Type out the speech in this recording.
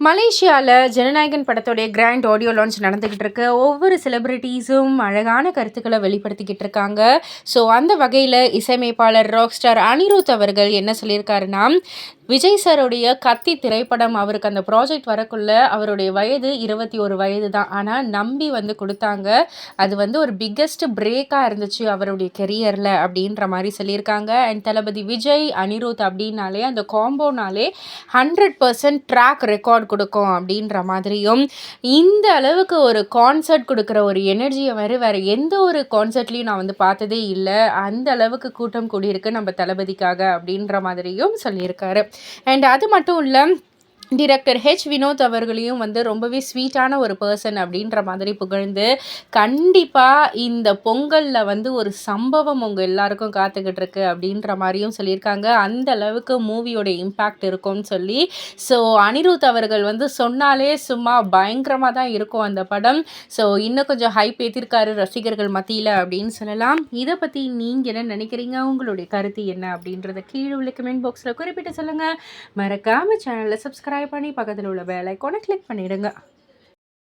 மலேசியால ஜனநாயகன் படத்துடைய grand audio launch நடந்துகிட்டு இருக்கு. ஒவ்வொரு செலிபிரிட்டீஸும் அழகான கருத்துக்கள வெளிப்படுத்திக்கிட்டு இருக்காங்க. ஸோ அந்த வகையில இசையமைப்பாளர் ராக் ஸ்டார் அனிருத் அவர்கள் என்ன சொல்லியிருக்காருன்னா, விஜய் சாருடைய கத்தி திரைப்படம் அவருக்கு அந்த ப்ராஜெக்ட் வரக்குள்ள அவருடைய வயது 21 வயது தான். ஆனா நம்பி வந்து குடுத்தாங்க. அது வந்து ஒரு பிக்கெஸ்ட் பிரேக்கா இருந்துச்சு அவருடைய கெரியர்ல அப்படின்ற மாரி சொல்லியிருக்காங்க. அண்ட் தளபதி விஜய், அனிருத் அப்படின்னாலே அந்த காம்போனாலே 100% ட்ராக் ரெக்கார்ட் குடுக்கும் அப்படின்ற மாதிரியும், இந்த அளவுக்கு ஒரு கான்சர்ட் குடுக்குற ஒரு எனர்ஜிய வேற எந்த ஒரு கான்சர்ட்லயும் நான் வந்து பார்த்ததே இல்ல. அந்த அளவுக்கு கூட்டம் கூடியிருக்கு நம்ம தளபதிக்காக அப்படின்ற மாதிரியும் சொல்லியிருக்காரு. அண்ட் அது மட்டும் இல்ல, டிரெக்டர் வினோத் அவர்களையும் வந்து ரொம்பவே ஸ்வீட்டான ஒரு பர்சன் அப்படின்ற மாதிரி புகழ்ந்து, கண்டிப்பா இந்த பொங்கல்ல வந்து ஒரு சம்பவம் உங்க எல்லாருக்கும் காத்துக்கிட்டு இருக்கு அப்படின்ற மாரியும் சொல்லியிருக்காங்க. அந்த அளவுக்கு மூவியோட இம்பேக்ட் இருக்கும்னு சொல்லி. ஸோ அனிருத் அவர்கள் வந்து சொன்னாலே சும்மா பயங்கரமா தான் இருக்கும் அந்த படம். ஸோ இன்னும் கொஞ்சம் ஹைப் ஏத்திருக்காரு ரசிகர்கள் மத்தியில அப்படின்னு சொல்லலாம். இத பத்தி நீங்க என்ன நினைக்கிறீங்க? உங்களுடைய கருத்து என்ன அப்படின்றத கீழ உள்ள கமெண்ட் பாக்ஸ்ல குறிப்பிட்டு சொல்லுங்க. மறக்காம சேனலை சப்ஸ்கிரைப் பண்ணி பக்கத்தில் உள்ள பெல் ஐகானை கிளிக் பண்ணிடுங்க.